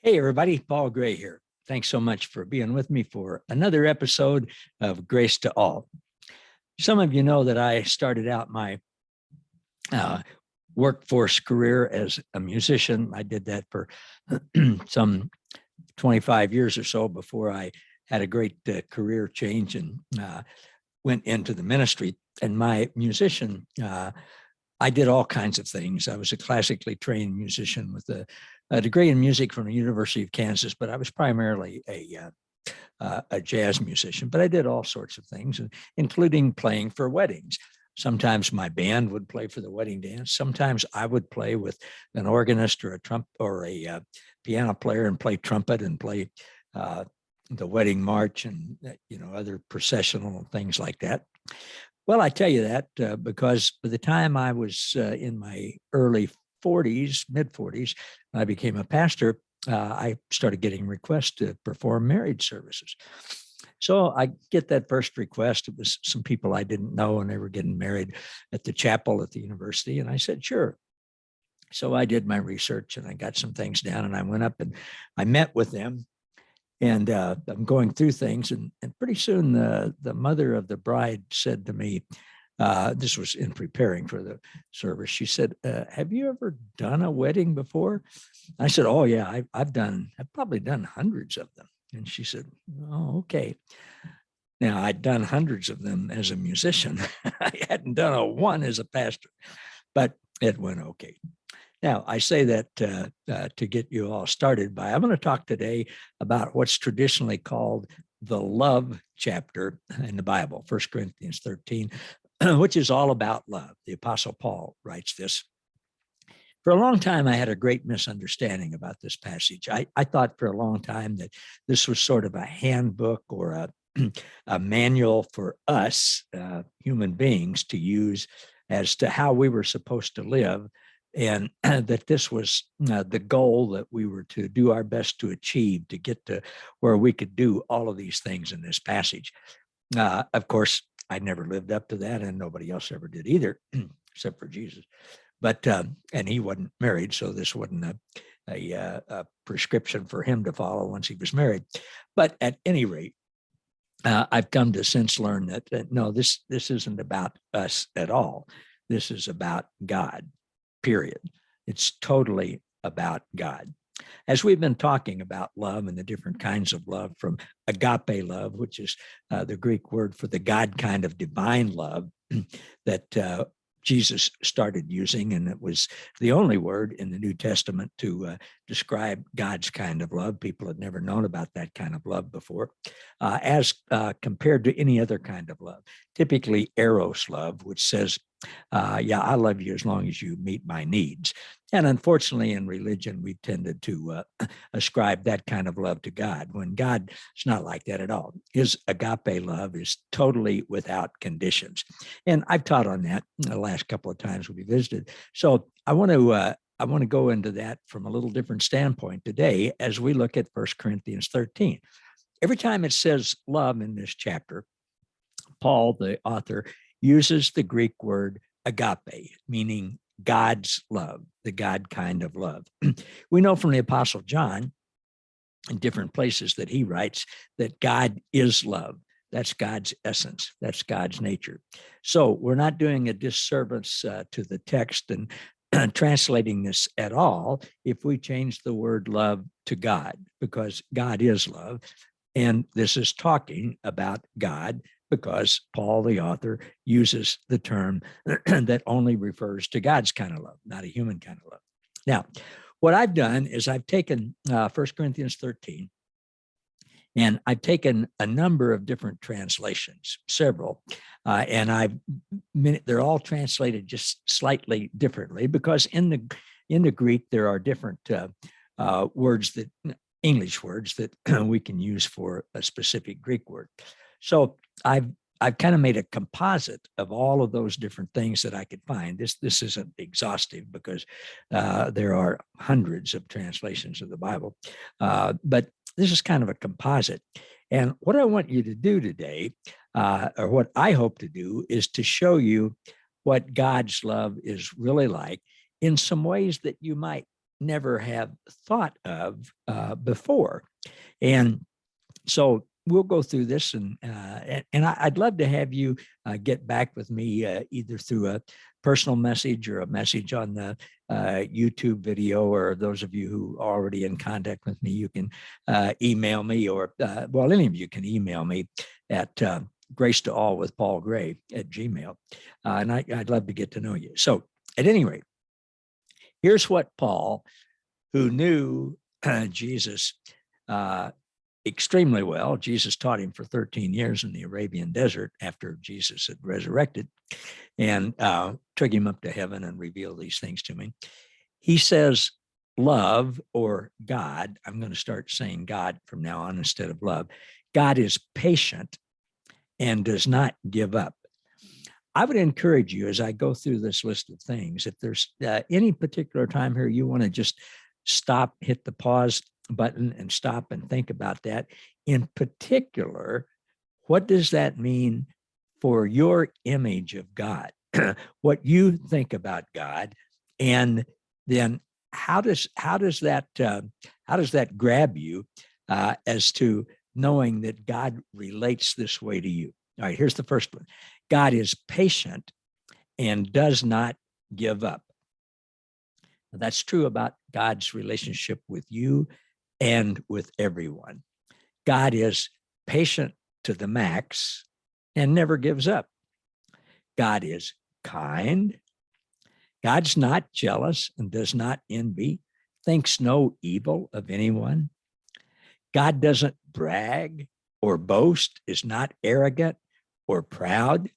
Hey, everybody, Paul Gray here. Thanks so much for being with me for another episode of Grace to All. Some of you know that I started out my uh, workforce career as a musician. I did that for some 25 years or so before I had a great career change and went into the ministry. And my musician, I did all kinds of things. I was a classically trained musician with a degree in music from the University of Kansas, but I was primarily a jazz musician. But I did all sorts of things, including playing for weddings. Sometimes my band would play for the wedding dance. Sometimes I would play with an organist or a piano player and play trumpet and play the wedding march and other processional things like that. Well, I tell you that because by the time I was in my early 40s, mid 40s, I became a pastor. I started getting requests to perform marriage services. So I get that first request. It was some people I didn't know, and they were getting married at the chapel at the university. And I said, sure. So I did my research and I got some things down, and I went up and I met with them. And I'm going through things, and pretty soon the mother of the bride said to me, this was in preparing for the service. She said, have you ever done a wedding before? I said, oh yeah, I've probably done hundreds of them. And she said, oh, okay. Now I'd done hundreds of them as a musician. I hadn't done one as a pastor, but it went okay. Now, I say that to get you all started by, I'm going to talk today about what's traditionally called the love chapter in the Bible, 1 Corinthians 13, which is all about love. The Apostle Paul writes this. For a long time, I had a great misunderstanding about this passage. I thought for a long time that this was sort of a handbook or a manual for us, human beings, to use as to how we were supposed to live, and that this was the goal that we were to do our best to achieve to get to where we could do all of these things in this passage. Of course, I never lived up to that, and nobody else ever did either, except for Jesus. But and he wasn't married, so this wasn't a prescription for him to follow once he was married. But at any rate, I've come to since learn that no, this isn't about us at all. This is about God. Period. It's totally about God. As we've been talking about love and the different kinds of love, from agape love, which is the Greek word for the God kind of divine love that Jesus started using, and it was the only word in the New Testament to describe God's kind of love. People had never known about that kind of love before, as compared to any other kind of love. Typically, eros love, which says, yeah, I love you as long as you meet my needs. And unfortunately, in religion, we've tended to ascribe that kind of love to God, when God is not like that at all. His agape love is totally without conditions. And I've taught on that the last couple of times we visited. So I want to go into that from a little different standpoint today as we look at 1 Corinthians 13. Every time it says love in this chapter, Paul, the author, uses the Greek word agape, meaning God's love, the God kind of love. We know from the Apostle John in different places that he writes that God is love. That's God's essence. That's God's nature. So we're not doing a disservice to the text and translating this at all if we change the word love to God, because God is love. And this is talking about God, because Paul, the author, uses the term that only refers to God's kind of love, not a human kind of love. Now, what I've done is I've taken 1 Corinthians 13, and I've taken a number of different translations, several, and they're all translated just slightly differently, because in the Greek there are different words, that English words that we can use for a specific Greek word. So I've kind of made a composite of all of those different things that I could find. This isn't exhaustive, because there are hundreds of translations of the Bible, but this is kind of a composite. And what I want you to do today, or what I hope to do, is to show you what God's love is really like in some ways that you might never have thought of before. And so we'll go through this, and I'd love to have you get back with me either through a personal message or a message on the YouTube video, or those of you who are already in contact with me, you can email me, or well, any of you can email me at grace to all with Paul Gray at Gmail. And I'd love to get to know you. So at any rate, here's what Paul, who knew Jesus extremely well. Jesus taught him for 13 years in the Arabian desert after Jesus had resurrected, and took him up to heaven and revealed these things to me. He says, love, or God, I'm going to start saying God from now on instead of love. God is patient and does not give up. I would encourage you, as I go through this list of things, if there's any particular time here you want to just stop, hit the pause button and stop and think about that. In particular, what does that mean for your image of God? What you think about God, and then how does that grab you as to knowing that God relates this way to you? All right, here's the first one. God is patient and does not give up. That's true about God's relationship with you and with everyone. God is patient to the max and never gives up. God is kind. God's not jealous and does not envy, thinks no evil of anyone. God doesn't brag or boast, is not arrogant or proud.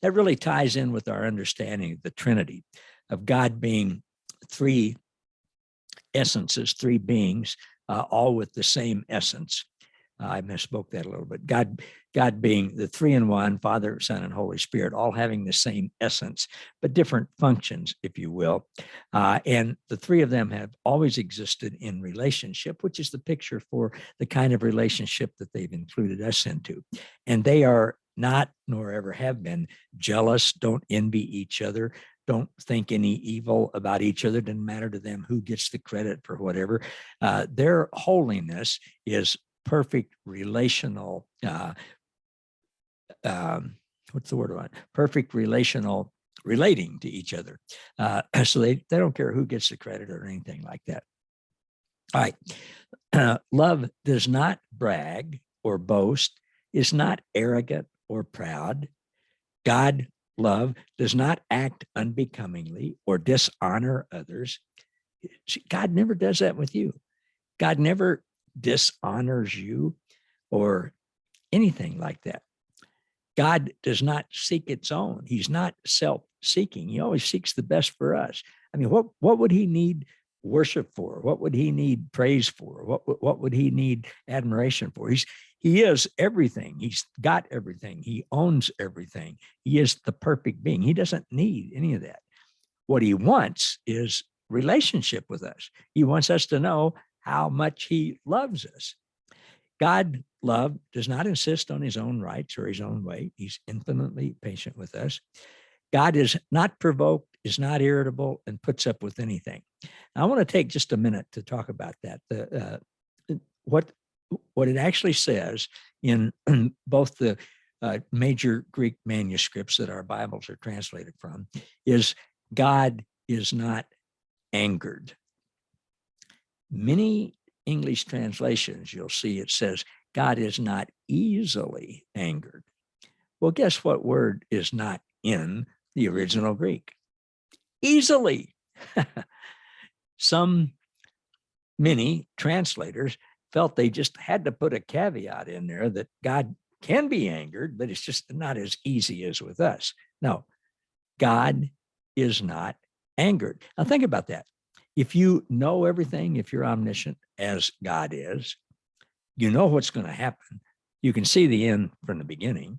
That really ties in with our understanding of the Trinity, of God being three essences, three beings, all with the same essence. I misspoke that a little bit. God being the three in one, Father, Son, and Holy Spirit, all having the same essence, but different functions, if you will. And the three of them have always existed in relationship, which is the picture for the kind of relationship that they've included us into. And they are not, nor ever have been, jealous, don't envy each other, don't think any evil about each other. Doesn't matter to them who gets the credit for whatever. Their holiness is perfect relational, what's the word about it? Perfect relational relating to each other. So they don't care who gets the credit or anything like that. All right. Love does not brag or boast, is not arrogant or proud. God, love, does not act unbecomingly or dishonor others. God never does that with you. God never dishonors you or anything like that. God does not seek its own. He's not self-seeking. He always seeks the best for us. I mean, what would he need worship for? What would he need praise for? What would he need admiration for? He is everything. He's got everything. He owns everything. He is the perfect being. He doesn't need any of that. What he wants is relationship with us. He wants us to know how much he loves us. God, love, does not insist on his own rights or his own way. He's infinitely patient with us. God is not provoked, is not irritable, and puts up with anything. Now, I want to take just a minute to talk about that. What it actually says in both the major Greek manuscripts that our Bibles are translated from is God is not angered. Many English translations, you'll see it says God is not easily angered. Well, guess what word is not in the original Greek? Easily. Many translators felt they just had to put a caveat in there that God can be angered, but it's just not as easy as with us. No, God is not angered. Now think about that. If you know everything, if you're omniscient as God is, you know what's going to happen. You can see the end from the beginning.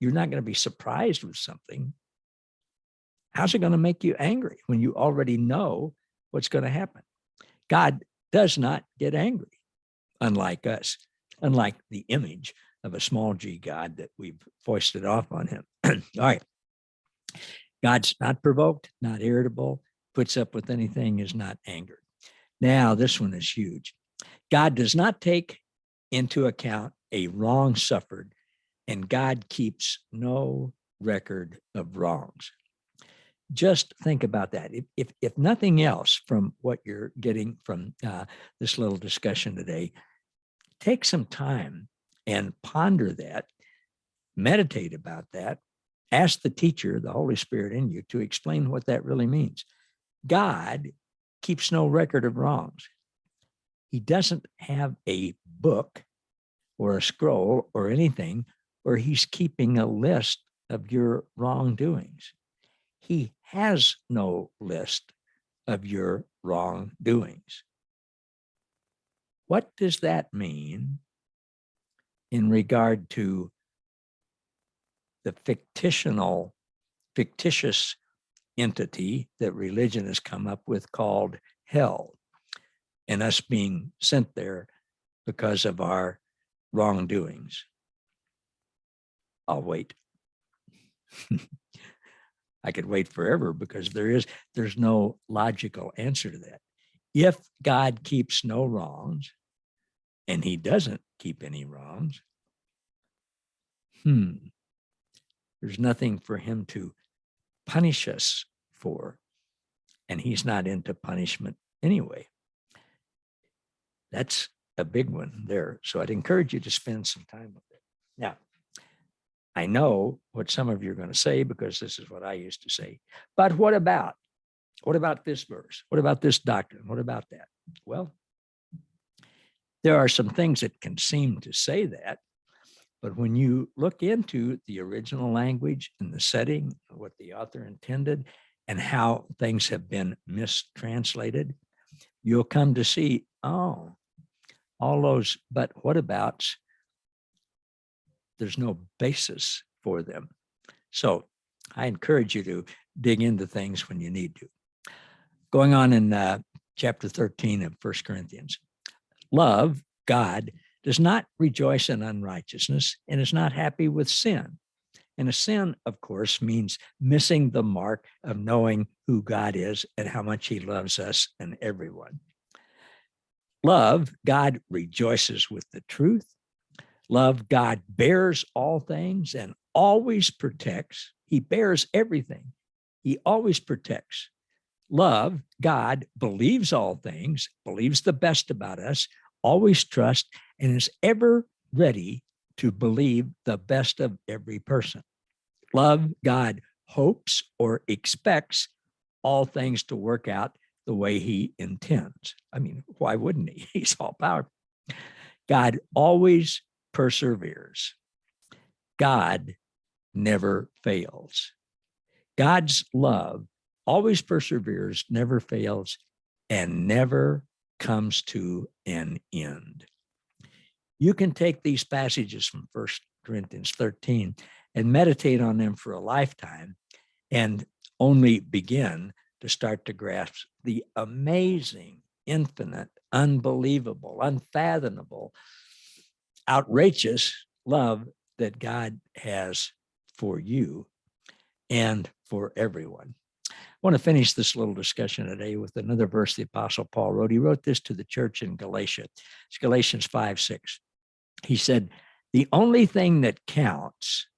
You're not going to be surprised with something. How's it going to make you angry when you already know what's going to happen? God does not get angry, unlike us, unlike the image of a small g God that we've foisted off on him. All right. God's not provoked, not irritable, puts up with anything is not angered. Now, this one is huge. God does not take into account a wrong suffered, and God keeps no record of wrongs. Just think about that. If nothing else from what you're getting from this little discussion today, take some time and ponder that, meditate about that, ask the teacher, the Holy Spirit in you, to explain what that really means. God keeps no record of wrongs. He doesn't have a book or a scroll or anything where he's keeping a list of your wrongdoings. He has no list of your wrongdoings. What does that mean in regard to the fictitious entity that religion has come up with called hell, and us being sent there because of our wrongdoings? I'll wait. I could wait forever because there's no logical answer to that. If God keeps no wrongs, and he doesn't keep any wrongs, there's nothing for him to punish us for, and he's not into punishment anyway. That's a big one there. So I'd encourage you to spend some time with it. Now, I know what some of you are going to say, because this is what I used to say. But what about this verse? What about this doctrine? What about that? Well, there are some things that can seem to say that, but when you look into the original language and the setting, what the author intended, and how things have been mistranslated, you'll come to see, all those but what abouts, there's no basis for them. So I encourage you to dig into things when you need to. Going on in chapter 13 of 1 Corinthians. Love, God, does not rejoice in unrighteousness and is not happy with sin. And a sin, of course, means missing the mark of knowing who God is and how much he loves us and everyone. Love, God rejoices with the truth. Love, God bears all things and always protects. He bears everything. He always protects. Love, God believes all things, believes the best about us, always trusts, and is ever ready to believe the best of every person. Love, God hopes or expects all things to work out the way he intends. I mean, why wouldn't he? He's all powerful. God always perseveres. God never fails. God's love always perseveres, never fails, and never comes to an end. You can take these passages from 1 Corinthians 13 and meditate on them for a lifetime and only begin to start to grasp the amazing, infinite, unbelievable, unfathomable, outrageous love that God has for you and for everyone. I want to finish this little discussion today with another verse the Apostle Paul wrote. He wrote this to the church in Galatia. It's Galatians 5:6. He said, the only thing that counts,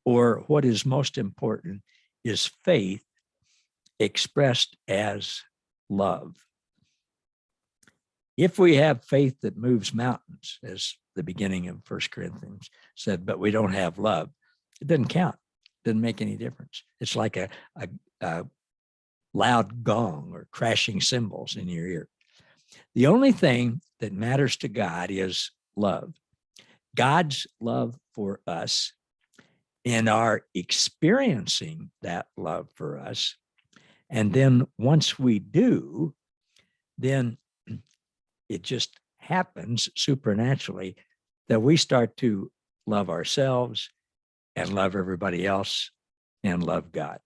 or what is most important, is faith expressed as love. If we have faith that moves mountains, as the beginning of 1 Corinthians said, but we don't have love, it doesn't count. It doesn't make any difference. It's like a loud gong or crashing cymbals in your ear. The only thing that matters to God is love. God's love for us and our experiencing that love for us. And then once we do, then it just happens supernaturally that we start to love ourselves and love everybody else and love God.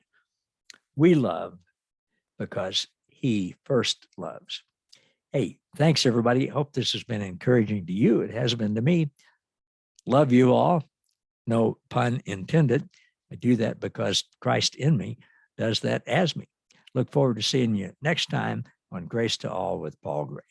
We love because he first loves. Hey, thanks everybody. Hope this has been encouraging to you. It has been to me. Love you all. No pun intended. I do that because Christ in me does that as me. Look forward to seeing you next time on Grace to All with Paul Gray.